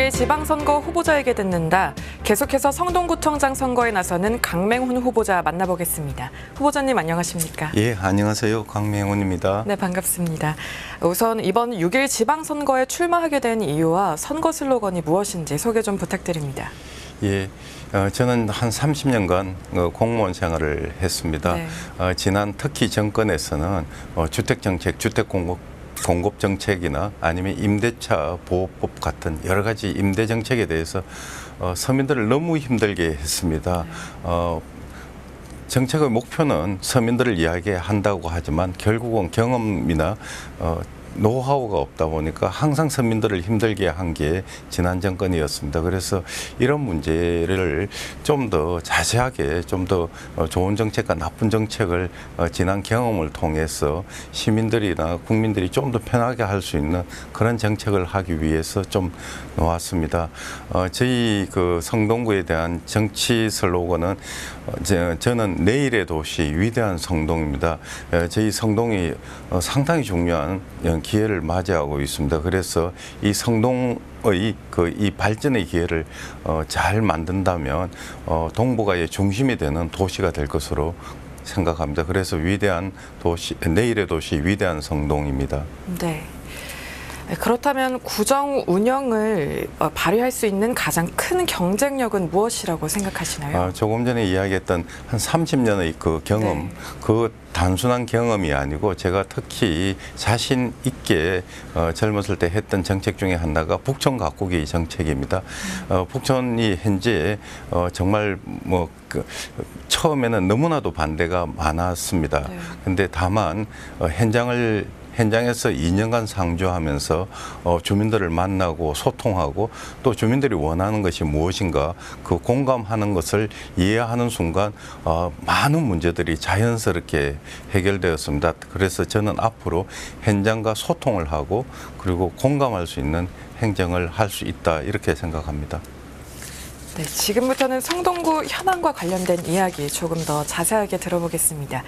6일 지방선거 후보자에게 듣는다. 계속해서 성동구청장 선거에 나서는 강맹훈 후보자 만나보겠습니다. 후보자님 안녕하십니까? 예, 안녕하세요. 강맹훈입니다. 네, 반갑습니다. 우선 이번 6일 지방선거에 출마하게 된 이유와 선거 슬로건이 무엇인지 소개 좀 부탁드립니다. 예, 저는 한 30년간 공무원 생활을 했습니다. 네. 지난 특히 정권에서는 주택정책, 주택공급 정책이나 아니면 임대차 보호법 같은 여러 가지 임대 정책에 대해서 서민들을 너무 힘들게 했습니다. 정책의 목표는 서민들을 이야기한다고 하지만 결국은 경험이나 노하우가 없다 보니까 항상 서민들을 힘들게 한 게 지난 정권이었습니다. 그래서 이런 문제를 좀 더 자세하게 좀 더 좋은 정책과 나쁜 정책을 지난 경험을 통해서 시민들이나 국민들이 좀 더 편하게 할 수 있는 그런 정책을 하기 위해서 좀 놓았습니다. 저희 그 성동구에 대한 정치 슬로건은 저는 내일의 도시 위대한 성동입니다. 저희 성동이 상당히 중요한 기회를 맞이하고 있습니다. 그래서 이 성동의 이 발전의 기회를 잘 만든다면 동북아의 중심이 되는 도시가 될 것으로 생각합니다. 그래서 위대한 도시, 내일의 도시 위대한 성동입니다. 네. 그렇다면 구정 운영을 발휘할 수 있는 가장 큰 경쟁력은 무엇이라고 생각하시나요? 조금 전에 이야기했던 한 30년의 그 경험, 네. 그 단순한 경험이 아니고 제가 특히 자신 있게 젊었을 때 했던 정책 중에 하나가 북촌 가꾸기 정책입니다. 북촌이 현재 정말 처음에는 너무나도 반대가 많았습니다. 근데 다만 현장에서 2년간 상주하면서 주민들을 만나고 소통하고 또 주민들이 원하는 것이 무엇인가 그 공감하는 것을 이해하는 순간 많은 문제들이 자연스럽게 해결되었습니다. 그래서 저는 앞으로 현장과 소통을 하고 그리고 공감할 수 있는 행정을 할 수 있다 이렇게 생각합니다. 네, 지금부터는 성동구 현안과 관련된 이야기 조금 더 자세하게 들어보겠습니다.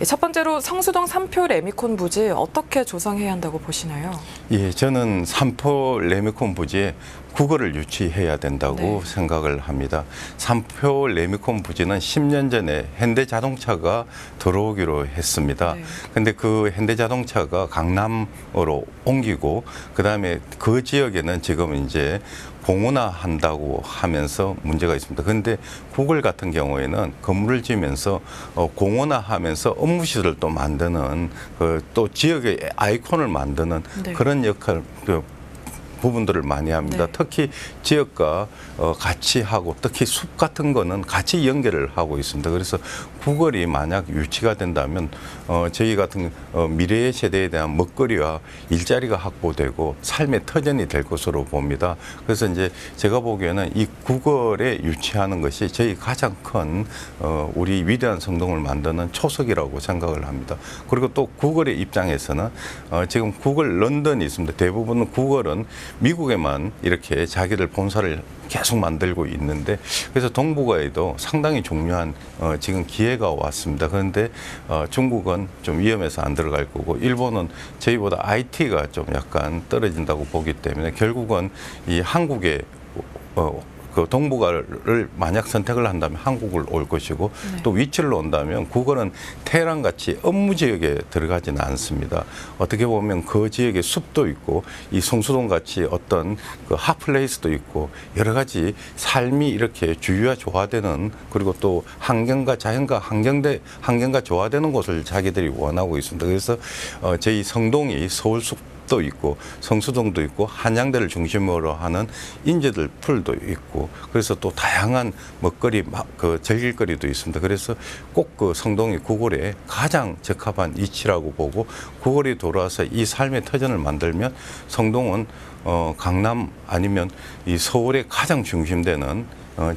첫 번째로 성수동 3표 레미콘 부지 어떻게 조성해야 한다고 보시나요? 예, 저는 3표 레미콘 부지에 국어를 유치해야 된다고 생각을 합니다. 3표 레미콘 부지는 10년 전에 현대자동차가 들어오기로 했습니다. 근데 그 현대자동차가 강남으로 옮기고 그다음에 그 지역에는 지금 이제 공원화한다고 하면서 문제가 있습니다. 그런데 구글 같은 경우에는 건물을 지으면서 공원화하면서 업무시설을 또 만드는 또 지역의 아이콘을 만드는 그런 역할 부분들을 많이 합니다. 특히 지역과 같이 하고 특히 숲 같은 거는 같이 연결을 하고 있습니다. 그래서 구걸이 만약 유치가 된다면 저희 같은 미래의 세대에 대한 먹거리와 일자리가 확보되고 삶의 터전이 될 것으로 봅니다. 그래서 이제 제가 보기에는 이 구걸에 유치하는 것이 저희 가장 큰 우리 위대한 성동을 만드는 초석이라고 생각을 합니다. 그리고 또 구걸의 입장에서는 지금 구걸 런던이 있습니다. 대부분 구걸은 미국에만 이렇게 자기들 본사를 계속 만들고 있는데 그래서 동북아에도 상당히 중요한 지금 기회가 왔습니다. 그런데 중국은 좀 위험해서 안 들어갈 거고 일본은 저희보다 IT가 좀 약간 떨어진다고 보기 때문에 결국은 이 한국의 그 동북아를 만약 선택을 한다면 한국을 올 것이고 또 위치를 온다면 그거는 테헤란 같이 업무 지역에 들어가지는 않습니다. 어떻게 보면 그 지역에 숲도 있고 이 성수동 같이 어떤 그 핫플레이스도 있고 여러 가지 삶이 이렇게 주유와 조화되는 그리고 또 환경과 자연과 환경과 조화되는 곳을 자기들이 원하고 있습니다. 그래서 저희 성동이 서울 숲도 있고 성수동도 있고 한양대를 중심으로 하는 인재들 풀도 있고 그래서 또 다양한 먹거리 그 즐길거리도 있습니다. 그래서 꼭 그 성동이 구골에 가장 적합한 위치라고 보고 구골이 돌아와서 이 삶의 터전을 만들면 성동은 강남 아니면 이 서울의 가장 중심되는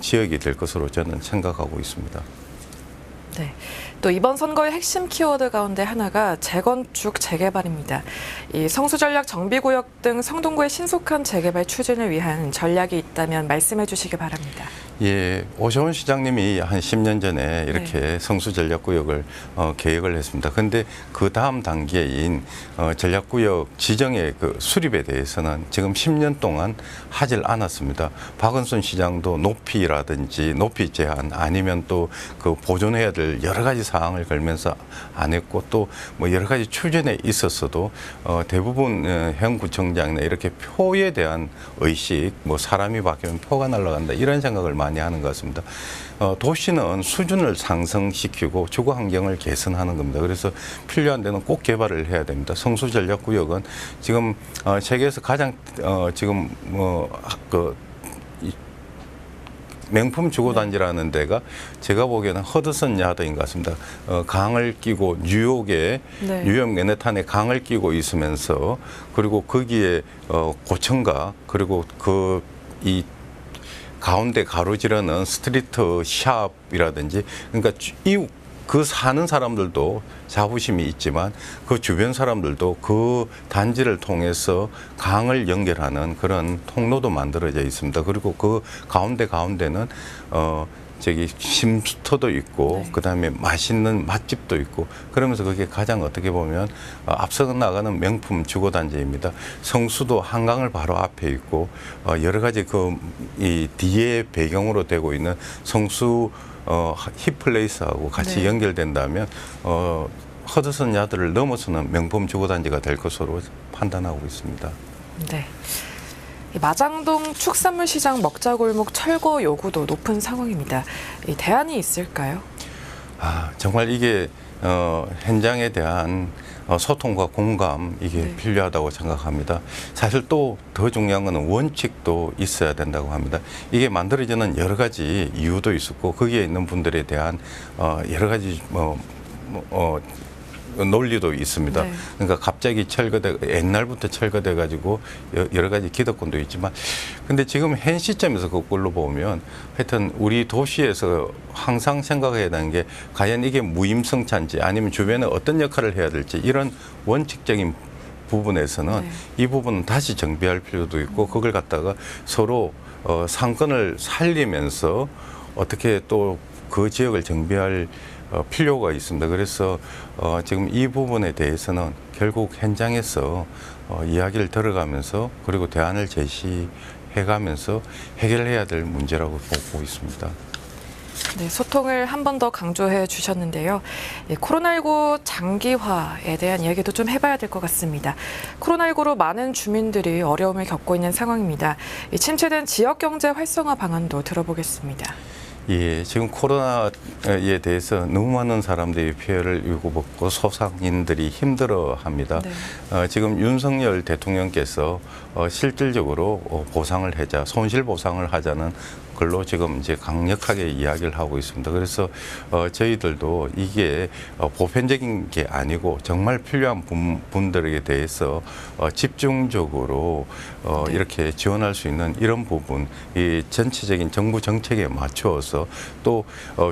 지역이 될 것으로 저는 생각하고 있습니다. 네. 또 이번 선거의 핵심 키워드 가운데 하나가 재건축, 재개발입니다. 이 성수전략 정비구역 등 성동구의 신속한 재개발 추진을 위한 전략이 있다면 말씀해 주시기 바랍니다. 예, 오세훈 시장님이 한 10년 전에 이렇게 성수전략구역을 계획을 했습니다. 그런데 그 다음 단계인 전략구역 지정의 그 수립에 대해서는 지금 10년 동안 하질 않았습니다. 박은순 시장도 높이라든지 높이 제한 아니면 또 그 보존해야 될 여러 가지 사항을 걸면서 안 했고 또 뭐 여러 가지 추진에 있었어도 대부분 해운구청장이나 이렇게 표에 대한 의식, 뭐 사람이 바뀌면 표가 날아간다 이런 생각을 많이 하는 것 같습니다. 도시는 수준을 상승시키고 주거 환경을 개선하는 겁니다. 그래서 필요한 데는 꼭 개발을 해야 됩니다. 성수전략구역은 지금 세계에서 가장 지금 명품 주거단지라는 데가 제가 보기에는 허드슨 야드인 것 같습니다. 강을 끼고 뉴욕에 네. 뉴욕 맨해탄에 강을 끼고 있으면서 그리고 거기에 고층가 그리고 이 가운데 가로지르는 스트리트 샵이라든지 그러니까 그 사는 사람들도 자부심이 있지만 그 주변 사람들도 그 단지를 통해서 강을 연결하는 그런 통로도 만들어져 있습니다. 그리고 그 가운데는 저기 쉼터도 있고 네. 그다음에 맛있는 맛집도 있고 그러면서 그게 가장 어떻게 보면 앞서 나가는 명품 주거단지입니다. 성수도 한강을 바로 앞에 있고 여러 가지 이 뒤에 배경으로 되고 있는 성수 힙플레이스하고 같이 네. 연결된다면 허드슨 야드를 넘어서는 명품 주거단지가 될 것으로 판단하고 있습니다. 네. 이 마장동 축산물시장 먹자골목 철거 요구도 높은 상황입니다. 이 대안이 있을까요? 정말 이게 현장에 대한 소통과 공감 이게 네. 필요하다고 생각합니다. 사실 또 더 중요한 것은 원칙도 있어야 된다고 합니다. 이게 만들어지는 여러 가지 이유도 있었고 거기에 있는 분들에 대한 여러 가지 논리도 있습니다. 네. 그러니까 갑자기 옛날부터 철거돼 가지고 여러 가지 기득권도 있지만 근데 지금 현 시점에서 그걸로 보면 하여튼 우리 도시에서 항상 생각해야 되는 게 과연 이게 무임승차인지 아니면 주변에 어떤 역할을 해야 될지 이런 원칙적인 부분에서는 네. 이 부분은 다시 정비할 필요도 있고 그걸 갖다가 서로 상권을 살리면서 어떻게 또 그 지역을 정비할 필요가 있습니다. 그래서 지금 이 부분에 대해서는 결국 현장에서 이야기를 들어가면서 그리고 대안을 제시해가면서 해결해야 될 문제라고 보고 있습니다. 네, 소통을 한 번 더 강조해 주셨는데요. 코로나19 장기화에 대한 이야기도 좀 해봐야 될 것 같습니다. 코로나19로 많은 주민들이 어려움을 겪고 있는 상황입니다. 이 침체된 지역 경제 활성화 방안도 들어보겠습니다. 예, 지금 코로나에 대해서 너무 많은 사람들이 피해를 입고 소상인들이 힘들어합니다. 네. 지금 윤석열 대통령께서 실질적으로 보상을 하자, 손실 보상을 하자는 걸로 지금 이제 강력하게 이야기를 하고 있습니다. 그래서 저희들도 이게 보편적인 게 아니고 정말 필요한 분들에 대해서 집중적으로 네. 이렇게 지원할 수 있는 이런 부분, 이 전체적인 정부 정책에 맞추어서 또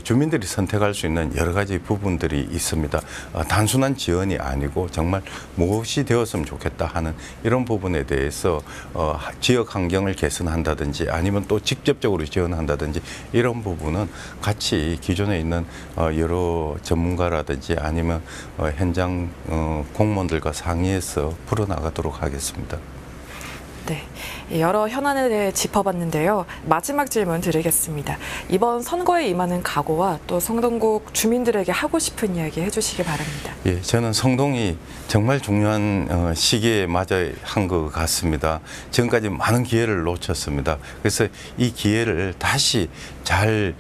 주민들이 선택할 수 있는 여러 가지 부분들이 있습니다. 단순한 지원이 아니고 정말 무엇이 되었으면 좋겠다 하는 이런 부분에 대해서 지역 환경을 개선한다든지 아니면 또 직접적으로 지원한다든지 이런 부분은 같이 기존에 있는 여러 전문가라든지 아니면 현장 공무원들과 상의해서 풀어나가도록 하겠습니다. 네, 여러 현안에 대해 짚어봤는데요. 마지막 질문 드리겠습니다. 이번 선거에 임하는 각오와 또 성동구 주민들에게 하고 싶은 이야기 해주시기 바랍니다. 예, 저는 성동이 정말 중요한 시기에 맞아 한 것 같습니다. 지금까지 많은 기회를 놓쳤습니다. 그래서 이 기회를 다시 잘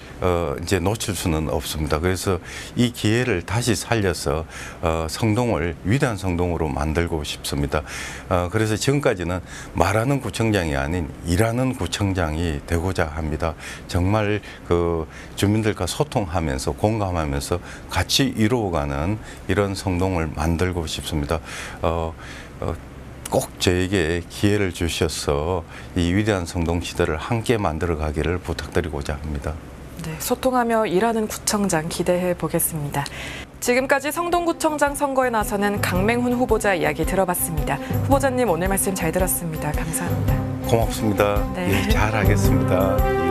이제 놓칠 수는 없습니다. 그래서 이 기회를 다시 살려서 성동을 위대한 성동으로 만들고 싶습니다. 그래서 지금까지는 말하는 구청장이 아닌 일하는 구청장이 되고자 합니다. 정말 그 주민들과 소통하면서 공감하면서 같이 이루어가는 이런 성동을 만들고 싶습니다. 꼭 저에게 기회를 주셔서 이 위대한 성동 시대를 함께 만들어 가기를 부탁드리고자 합니다. 네, 소통하며 일하는 구청장 기대해 보겠습니다. 지금까지 성동구청장 선거에 나서는 강맹훈 후보자 이야기 들어봤습니다. 후보자님 오늘 말씀 잘 들었습니다. 감사합니다. 고맙습니다. 네. 예, 잘하겠습니다.